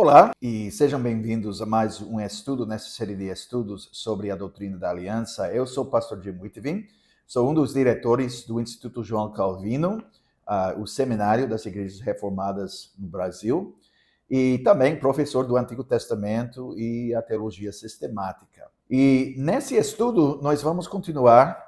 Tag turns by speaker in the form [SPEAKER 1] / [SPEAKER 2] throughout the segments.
[SPEAKER 1] Olá e sejam bem-vindos a mais um estudo nessa série de estudos sobre a doutrina da aliança. Eu sou o pastor Jim Whitvin, sou um dos diretores do Instituto João Calvino, o seminário das igrejas reformadas no Brasil, e também professor do Antigo Testamento e a teologia sistemática. E nesse estudo nós vamos continuar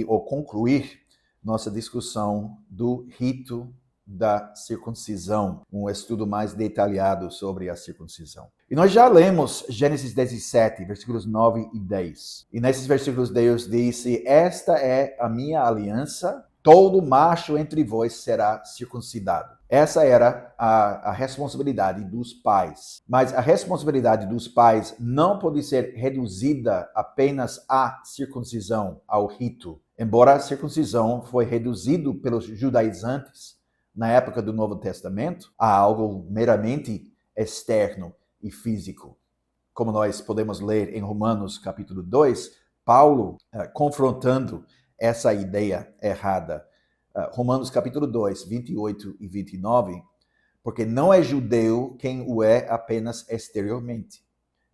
[SPEAKER 1] ou concluir nossa discussão do rito da circuncisão, um estudo mais detalhado sobre a circuncisão. E nós já lemos Gênesis 17, versículos 9 e 10. E nesses versículos Deus disse: "Esta é a minha aliança, todo macho entre vós será circuncidado." Essa era a responsabilidade dos pais. Mas a responsabilidade dos pais não pode ser reduzida apenas à circuncisão, ao rito. Embora a circuncisão foi reduzido pelos judaizantes na época do Novo Testamento, a algo meramente externo e físico. Como nós podemos ler em Romanos capítulo 2, Paulo confrontando essa ideia errada. Romanos capítulo 2, 28 e 29, porque não é judeu quem o é apenas exteriormente,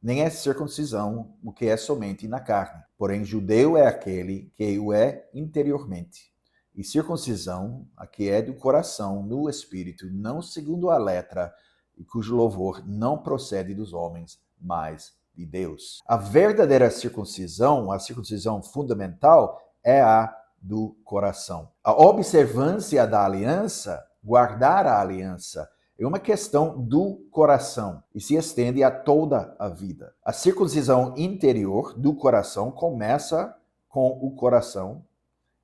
[SPEAKER 1] nem é circuncisão o que é somente na carne, porém judeu é aquele que o é interiormente. E circuncisão, a que é do coração, no espírito, não segundo a letra, e cujo louvor não procede dos homens, mas de Deus. A verdadeira circuncisão, a circuncisão fundamental, é a do coração. A observância da aliança, guardar a aliança, é uma questão do coração e se estende a toda a vida. A circuncisão interior do coração começa com o coração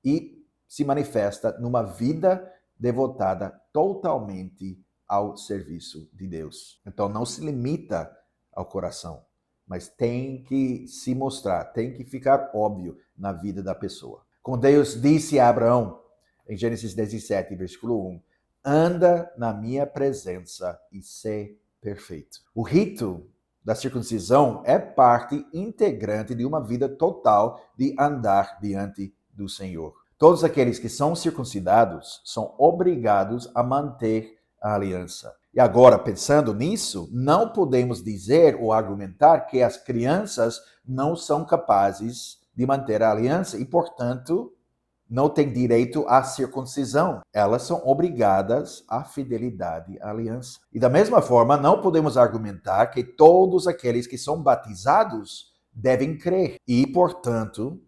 [SPEAKER 1] e se manifesta numa vida devotada totalmente ao serviço de Deus. Então não se limita ao coração, mas tem que se mostrar, tem que ficar óbvio na vida da pessoa. Como Deus disse a Abraão, em Gênesis 17, versículo 1, "Anda na minha presença e sê perfeito." O rito da circuncisão é parte integrante de uma vida total de andar diante do Senhor. Todos aqueles que são circuncidados são obrigados a manter a aliança. E agora, pensando nisso, não podemos dizer ou argumentar que as crianças não são capazes de manter a aliança e, portanto, não têm direito à circuncisão. Elas são obrigadas à fidelidade à aliança. E da mesma forma, não podemos argumentar que todos aqueles que são batizados devem crer e, portanto,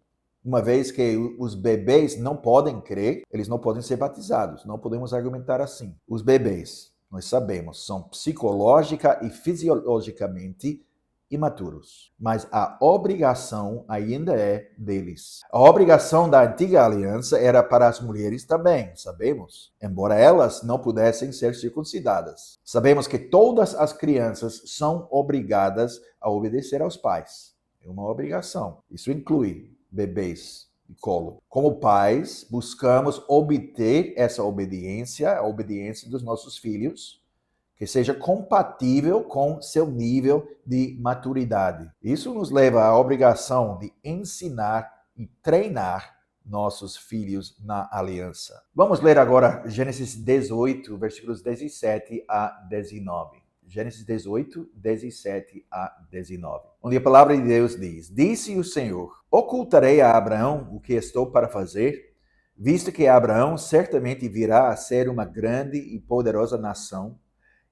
[SPEAKER 1] uma vez que os bebês não podem crer, eles não podem ser batizados. Não podemos argumentar assim. Os bebês, nós sabemos, são psicológica e fisiologicamente imaturos. Mas a obrigação ainda é deles. A obrigação da antiga aliança era para as mulheres também, sabemos. Embora elas não pudessem ser circuncidadas. Sabemos que todas as crianças são obrigadas a obedecer aos pais. É uma obrigação. Isso inclui bebês de colo. Como pais, buscamos obter essa obediência, a obediência dos nossos filhos, que seja compatível com seu nível de maturidade. Isso nos leva à obrigação de ensinar e treinar nossos filhos na aliança. Vamos ler agora Gênesis 18, versículos 17 a 19. Gênesis 18, 17 a 19. Onde a palavra de Deus diz: "Disse o Senhor: ocultarei a Abraão o que estou para fazer, visto que Abraão certamente virá a ser uma grande e poderosa nação,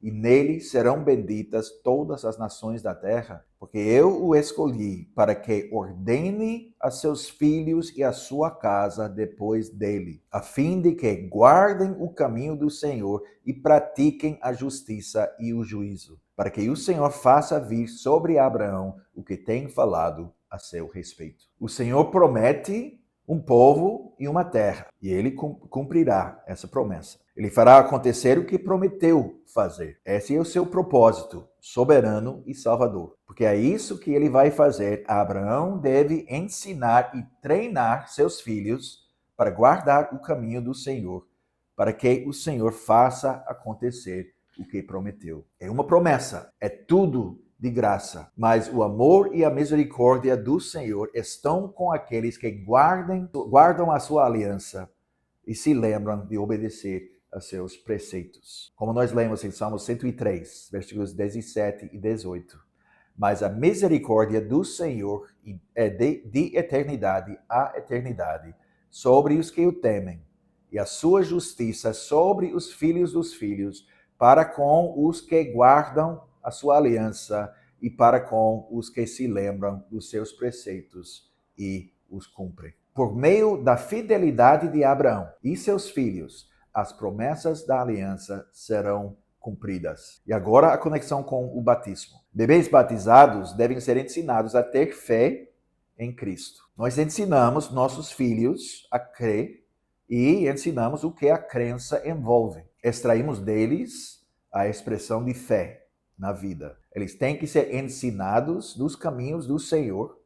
[SPEAKER 1] e nele serão benditas todas as nações da terra, porque eu o escolhi para que ordene a seus filhos e a sua casa depois dele, a fim de que guardem o caminho do Senhor e pratiquem a justiça e o juízo, para que o Senhor faça vir sobre Abraão o que tem falado a seu respeito." O Senhor promete um povo e uma terra, e ele cumprirá essa promessa. Ele fará acontecer o que prometeu fazer. Esse é o seu propósito soberano e salvador. Porque é isso que ele vai fazer. Abraão deve ensinar e treinar seus filhos para guardar o caminho do Senhor, para que o Senhor faça acontecer o que prometeu. É uma promessa, é tudo de graça, mas o amor e a misericórdia do Senhor estão com aqueles que guardam a sua aliança e se lembram de obedecer a seus preceitos. Como nós lemos em Salmo 103, versículos 17 e 18. Mas a misericórdia do Senhor é de eternidade a eternidade sobre os que o temem, e a sua justiça sobre os filhos dos filhos, para com os que guardam a sua aliança e para com os que se lembram dos seus preceitos e os cumprem. Por meio da fidelidade de Abraão e seus filhos, as promessas da aliança serão cumpridas. E agora a conexão com o batismo. Bebês batizados devem ser ensinados a ter fé em Cristo. Nós ensinamos nossos filhos a crer e ensinamos o que a crença envolve. Extraímos deles a expressão de fé na vida. Eles têm que ser ensinados dos caminhos do Senhor,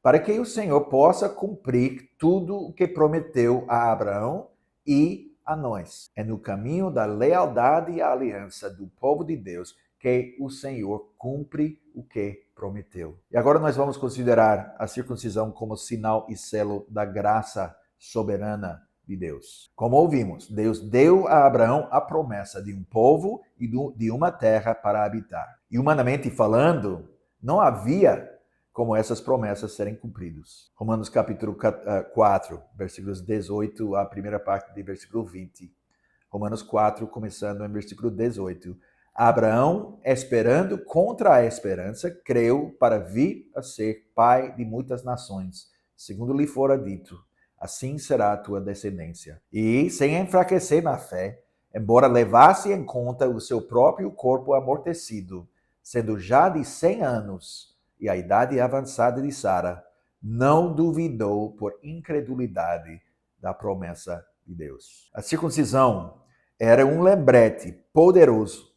[SPEAKER 1] para que o Senhor possa cumprir tudo o que prometeu a Abraão e a nós. É no caminho da lealdade e aliança do povo de Deus que o Senhor cumpre o que prometeu. E agora nós vamos considerar a circuncisão como sinal e selo da graça soberana de Deus. Como ouvimos, Deus deu a Abraão a promessa de um povo e de uma terra para habitar. E humanamente falando, não havia como essas promessas serem cumpridas. Romanos capítulo 4, versículos 18, a primeira parte do versículo 20. Romanos 4, começando em versículo 18. Abraão, esperando contra a esperança, creu para vir a ser pai de muitas nações, segundo lhe fora dito, assim será a tua descendência. E, sem enfraquecer na fé, embora levasse em conta o seu próprio corpo amortecido, sendo já de 100 anos, e a idade avançada de Sara, não duvidou por incredulidade da promessa de Deus. A circuncisão era um lembrete poderoso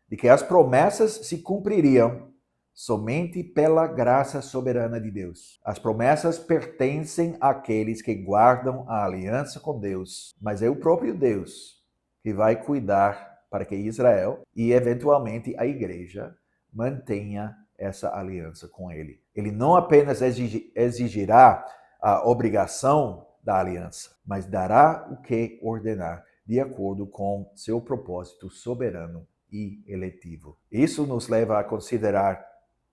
[SPEAKER 1] de que as promessas se cumpririam somente pela graça soberana de Deus. As promessas pertencem àqueles que guardam a aliança com Deus, mas é o próprio Deus que vai cuidar para que Israel e, eventualmente, a igreja mantenha essa aliança com ele. Ele não apenas exigirá a obrigação da aliança, mas dará o que ordenar, de acordo com seu propósito soberano e eletivo. Isso nos leva a considerar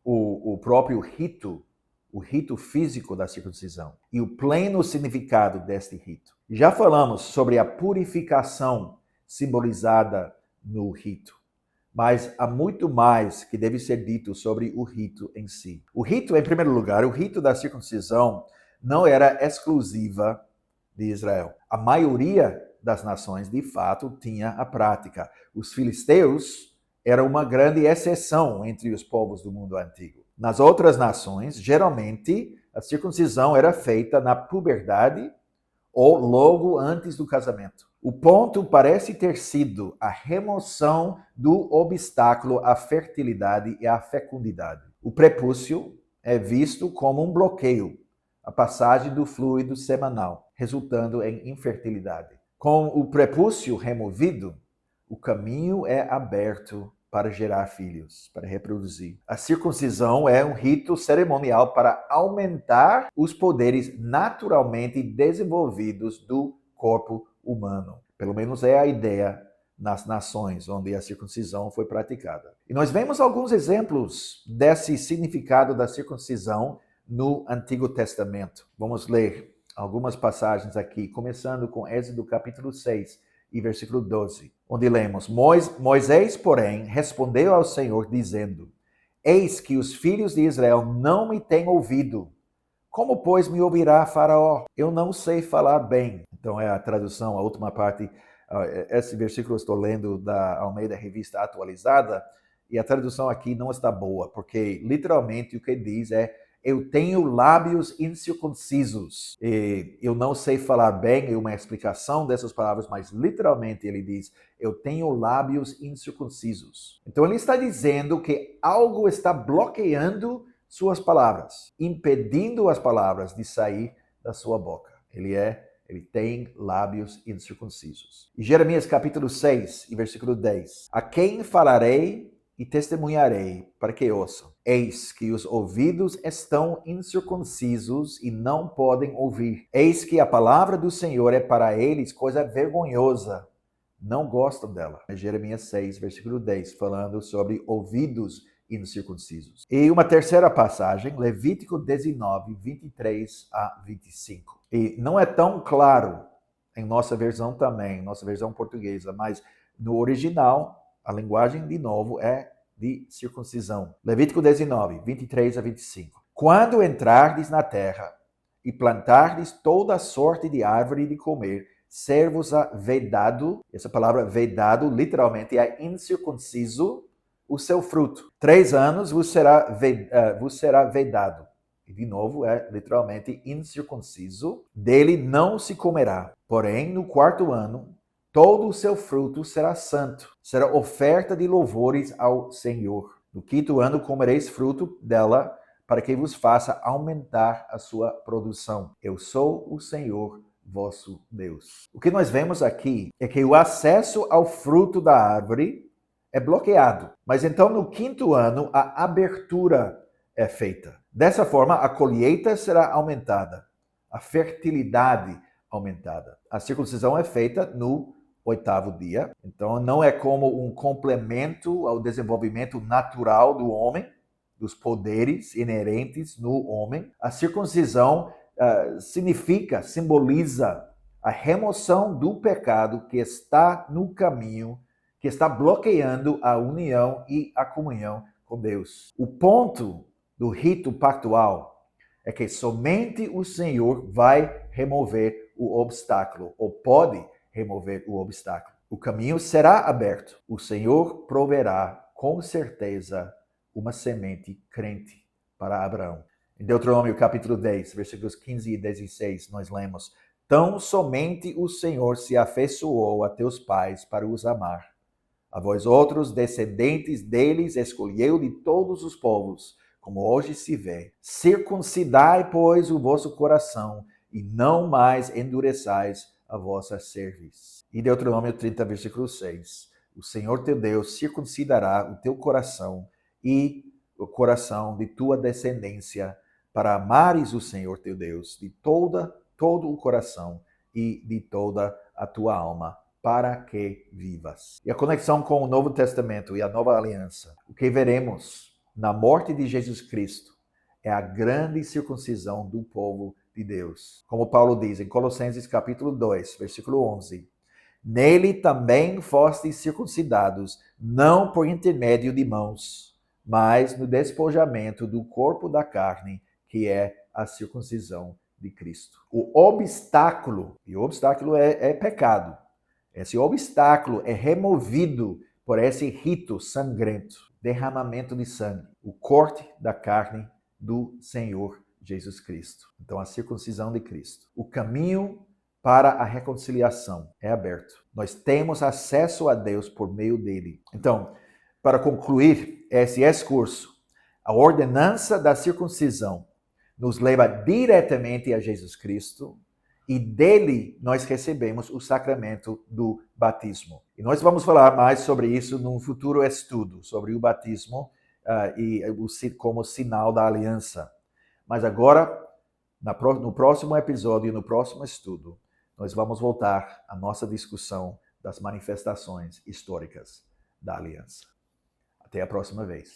[SPEAKER 1] o próprio rito, o rito físico da circuncisão e o pleno significado deste rito. Já falamos sobre a purificação simbolizada no rito, mas há muito mais que deve ser dito sobre o rito em si. O rito, em primeiro lugar, o rito da circuncisão não era exclusiva de Israel. A maioria das nações, de fato, tinha a prática. Os filisteus eram uma grande exceção entre os povos do mundo antigo. Nas outras nações, geralmente, a circuncisão era feita na puberdade ou logo antes do casamento. O ponto parece ter sido a remoção do obstáculo à fertilidade e à fecundidade. O prepúcio é visto como um bloqueio, a passagem do fluido seminal, resultando em infertilidade. Com o prepúcio removido, o caminho é aberto para gerar filhos, para reproduzir. A circuncisão é um rito cerimonial para aumentar os poderes naturalmente desenvolvidos do corpo humano. Pelo menos é a ideia nas nações onde a circuncisão foi praticada. E nós vemos alguns exemplos desse significado da circuncisão no Antigo Testamento. Vamos ler algumas passagens aqui, começando com Êxodo capítulo 6 e versículo 12, onde lemos: Moisés, porém, respondeu ao Senhor, dizendo: Eis que os filhos de Israel não me têm ouvido. Como, pois, me ouvirá Faraó? Eu não sei falar bem. Então é a tradução, a última parte. Esse versículo eu estou lendo da Almeida Revista Atualizada, e a tradução aqui não está boa, porque literalmente o que diz é: eu tenho lábios incircuncisos. E eu não sei falar bem, é uma explicação dessas palavras, mas literalmente ele diz: eu tenho lábios incircuncisos. Então ele está dizendo que algo está bloqueando suas palavras, impedindo as palavras de sair da sua boca. Ele tem lábios incircuncisos. E Jeremias capítulo 6 e versículo 10. A quem falarei e testemunharei para que ouçam? Eis que os ouvidos estão incircuncisos e não podem ouvir. Eis que a palavra do Senhor é para eles coisa vergonhosa, não gostam dela. É Jeremias 6, versículo 10, falando sobre ouvidos incircuncisos. E uma terceira passagem, Levítico 19, 23 a 25. E não é tão claro em nossa versão também, nossa versão portuguesa, mas no original, a linguagem, de novo, é de circuncisão. Levítico 19, 23 a 25. Quando entrardes na terra e plantardes toda sorte de árvore de comer, ser-vos-á vedado, essa palavra vedado literalmente é incircunciso, o seu fruto. 3 anos vos será vedado. E de novo é literalmente incircunciso. Dele não se comerá. Porém, no 4º ano, todo o seu fruto será santo. Será oferta de louvores ao Senhor. No 5º ano comereis fruto dela, para que vos faça aumentar a sua produção. Eu sou o Senhor, vosso Deus. O que nós vemos aqui é que o acesso ao fruto da árvore é bloqueado. Mas então, no 5º ano, a abertura é feita. Dessa forma, a colheita será aumentada, a fertilidade aumentada. A circuncisão é feita no 8º dia. Então, não é como um complemento ao desenvolvimento natural do homem, dos poderes inerentes no homem. A circuncisão simboliza a remoção do pecado que está no caminho, que está bloqueando a união e a comunhão com Deus. O ponto do rito pactual é que somente o Senhor vai remover o obstáculo, ou pode remover o obstáculo. O caminho será aberto. O Senhor proverá, com certeza, uma semente crente para Abraão. Em Deuteronômio capítulo 10, versículos 15 e 16, nós lemos: Tão somente o Senhor se afeiçoou a teus pais para os amar. A vós outros, descendentes deles, escolheu de todos os povos, como hoje se vê. Circuncidai, pois, o vosso coração, e não mais endureçais a vossa cerviz. Em Deuteronômio 30, versículo 6, o Senhor teu Deus circuncidará o teu coração e o coração de tua descendência, para amares o Senhor teu Deus de todo o coração e de toda a tua alma, para que vivas. E a conexão com o Novo Testamento e a Nova Aliança, o que veremos na morte de Jesus Cristo é a grande circuncisão do povo de Deus. Como Paulo diz em Colossenses capítulo 2, versículo 11, nele também fostes circuncidados, não por intermédio de mãos, mas no despojamento do corpo da carne, que é a circuncisão de Cristo. O obstáculo é pecado. Esse obstáculo é removido por esse rito sangrento, derramamento de sangue, o corte da carne do Senhor Jesus Cristo. Então, a circuncisão de Cristo. O caminho para a reconciliação é aberto. Nós temos acesso a Deus por meio dele. Então, para concluir esse excurso, a ordenança da circuncisão nos leva diretamente a Jesus Cristo e dele nós recebemos o sacramento do batismo. E nós vamos falar mais sobre isso num futuro estudo, sobre o batismo como sinal da aliança. Mas agora, no próximo episódio e no próximo estudo, nós vamos voltar à nossa discussão das manifestações históricas da aliança. Até a próxima vez.